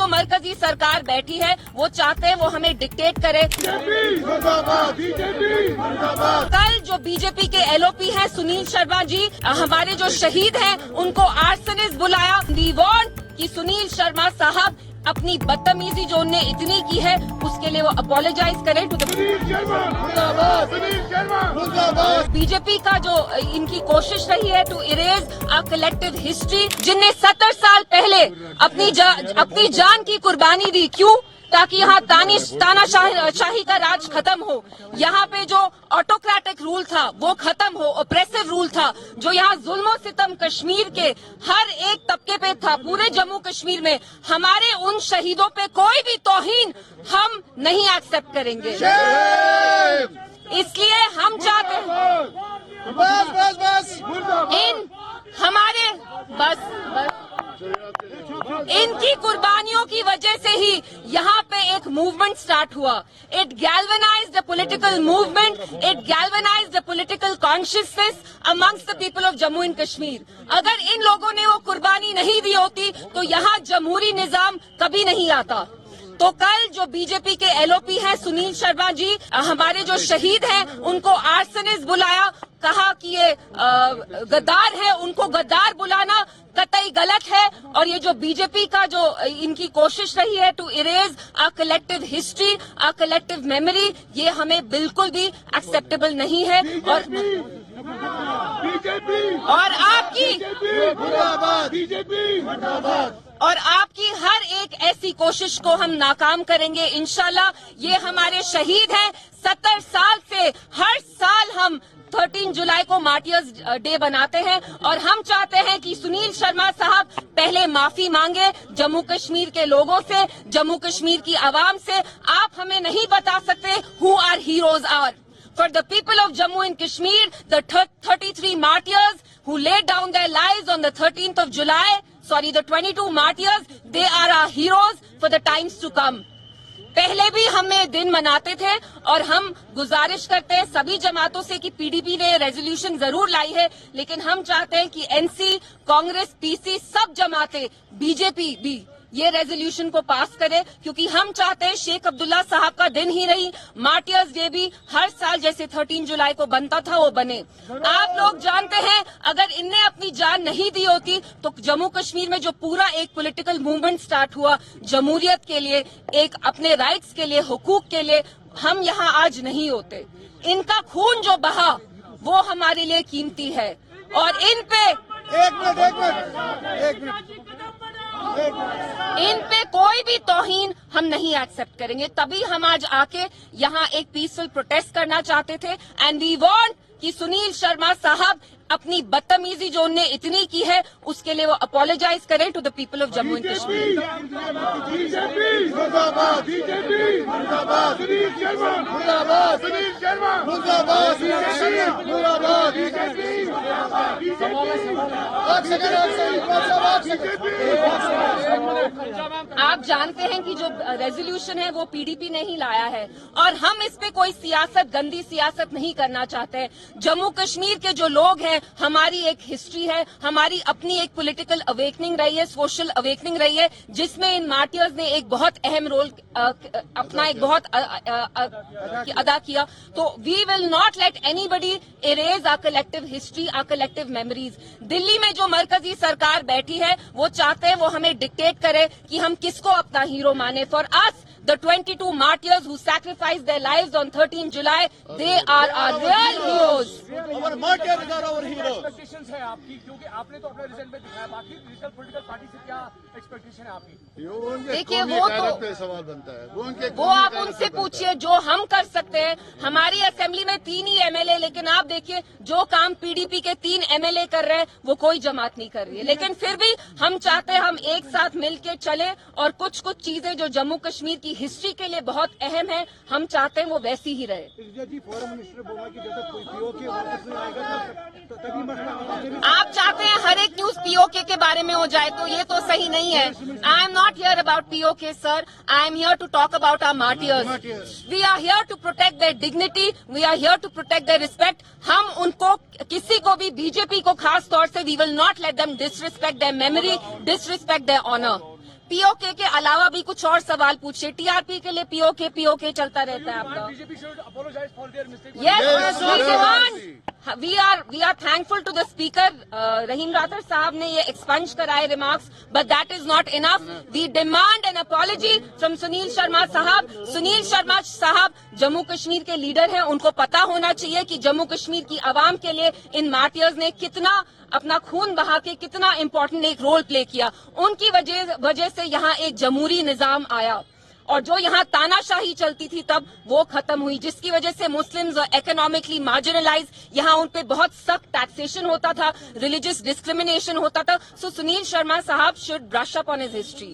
जो मरकजी सरकार बैठी है वो चाहते हैं वो हमें डिक्टेट करे। कल जो बीजेपी के एलओपी हैं सुनील शर्मा जी, हमारे जो शहीद हैं उनको आर्सनिस्ट बुलाया। वी वांट कि सुनील शर्मा साहब अपनी बदतमीजी जो उनने इतनी की है उसके लिए वो अपोलोजाइज करें टू द बीजेपी का जो इनकी कोशिश रही है to erase a collective history, जिनने 70 साल पहले अपनी जान की कुर्बानी दी। क्यों? ताकि यहाँ तानाशाही का राज खत्म हो, यहाँ पे जो ऑटोक्रेटिक रूल था वो खत्म हो, ऑप्रेसिव रूल था जो यहाँ जुल्म सितम कश्मीर के हर एक तबके पे था, पूरे जम्मू कश्मीर में। हमारे उन शहीदों पे कोई भी तौहीन हम नहीं एक्सेप्ट करेंगे। इसलिए हम चाहते हैं इनकी कुर्बानियों की वजह से ही यहाँ पे एक मूवमेंट स्टार्ट हुआ। It galvanized the political movement, it galvanized the political consciousness amongst the people of Jammu and Kashmir. अगर इन लोगों ने वो कुर्बानी नहीं दी होती तो यहाँ जमहूरी निजाम कभी नहीं आता। तो कल जो बीजेपी के एलओपी हैं सुनील शर्मा जी, हमारे जो शहीद हैं उनको आर्सनिस्ट बुलाया, कहा कि ये गद्दार है, उनको गद्दार बुलाना कतई गलत है। और ये जो बीजेपी का जो इनकी कोशिश रही है to erase a collective history, a collective memory, ये हमें बिल्कुल भी एक्सेप्टेबल नहीं है। और आपकी हर एक ऐसी कोशिश को हम नाकाम करेंगे इंशाल्लाह। ये हमारे शहीद हैं। 70 साल से हर साल हम 13 जुलाई को मार्टियर्स डे बनाते हैं और हम चाहते हैं कि सुनील शर्मा साहब पहले माफी मांगे जम्मू कश्मीर के लोगों से, जम्मू कश्मीर की आवाम से। आप हमें नहीं बता सकते who are heroes are. For the people of Jammu and Kashmir, the 33 martyrs who laid down their lives on the 13th of July, the 22 martyrs, they are our heroes for the times to come. पहले भी हम ये दिन मनाते थे और हम गुजारिश करते हैं सभी जमातों से कि पीडीपी ने रेजोल्यूशन जरूर लाई है, लेकिन हम चाहते हैं कि एनसी, कांग्रेस, पीसी, सब जमातें, बीजेपी भी ये रेजोल्यूशन को पास करे, क्योंकि हम चाहते हैं शेख अब्दुल्ला साहब का दिन ही नहीं, मार्टियर्स डे भी हर साल जैसे 13 जुलाई को बनता था वो बने। आप लोग जानते हैं अगर इनने अपनी जान नहीं दी होती तो जम्मू कश्मीर में जो पूरा एक पॉलिटिकल मूवमेंट स्टार्ट हुआ जमहूरियत के लिए, एक अपने राइट्स के लिए, हुकूक के लिए, हम यहाँ आज नहीं होते। इनका खून जो बहा वो हमारे लिए कीमती है और इन पे कोई भी तौहीन हम नहीं एक्सेप्ट करेंगे। तभी हम आज आके यहाँ एक पीसफुल प्रोटेस्ट करना चाहते थे। एंड वी वांट कि सुनील शर्मा साहब अपनी बदतमीजी जो उनने इतनी की है उसके लिए वो अपोलोजाइज करें to the people of Jammu and Kashmir. आप जानते हैं कि जो रेजोल्यूशन है वो पीडीपी ने ही लाया है और हम इस पे कोई सियासत, गंदी सियासत नहीं करना चाहते। जम्मू कश्मीर के जो लोग हैं, हमारी एक हिस्ट्री है, हमारी अपनी एक पॉलिटिकल अवेकनिंग रही है, सोशल अवेकनिंग रही है, जिसमें इन मार्टियर्स ने एक बहुत अहम रोल अपना एक बहुत अदा किया। तो we will not let anybody erase our collective history, our collective memories. Delhi में जो मरकजी सरकार बैठी है वो चाहते हैं वो हमें डिक्टेट करे कि हम किसको अपना हीरो माने। For us the 22 martyrs who sacrificed their lives on 13 July, they are our real heroes. Our martyrs are our heroes. Expectations है आपकी, क्योंकि आपने तो अपने रिजल्ट में दिखाया, बाकी रीजनल पॉलिटिकल पार्टी से क्या एक्सपेक्टेशन है आपकी? देखिए वो तो सवाल बनता है, वो आप उनसे पूछिए। जो हम कर सकते हैं, हमारी असेंबली में 3 ही एमएलए, लेकिन आप देखिए जो काम पीडीपी के 3 एमएलए कर रहे हैं वो कोई जमात नहीं कर रही है। लेकिन फिर भी हम चाहते हैं हम एक साथ मिलके चले और कुछ चीजें जो जम्मू कश्मीर की हिस्ट्री के लिए बहुत अहम है, हम चाहते हैं वो वैसी ही रहे। आप चाहते हैं हर एक न्यूज पीओके के बारे में हो जाए, तो ये तो सही नहीं है। I am not here about POK sir, I am here to talk about our martyrs. We are here to protect their dignity, we are here to protect their respect. हम उनको, किसी को भी, बीजेपी को खास तौर से, we will not let them disrespect their memory, disrespect their honour. POK के अलावा भी कुछ और सवाल पूछिए। टीआरपी के लिए पीओके चलता रहता है आपका। BJP should apologise for their mistake. Yes, we demand. We are thankful to the speaker. Rahim Rathar साहब ने ये expunge कराए remarks, but that is not enough. We demand an apology from Sunil Sharma साहब. Sunil Sharma साहब जम्मू कश्मीर के leader हैं, उनको पता होना चाहिए कि जम्मू कश्मीर की आवाम के लिए इन मार्टियर्स ने कितना अपना खून बहा के कितना इम्पोर्टेंट एक रोल प्ले किया। उनकी वजह से यहाँ एक जमहूरी निजाम आया और जो यहाँ तानाशाही चलती थी तब वो खत्म हुई, जिसकी वजह से मुस्लिम्स और इकोनॉमिकली मार्जिनलाइज, यहाँ उन पे बहुत सख्त टैक्सेशन होता था, रिलीजियस डिस्क्रिमिनेशन होता था। सो सुनील शर्मा साहब should brush up on his history.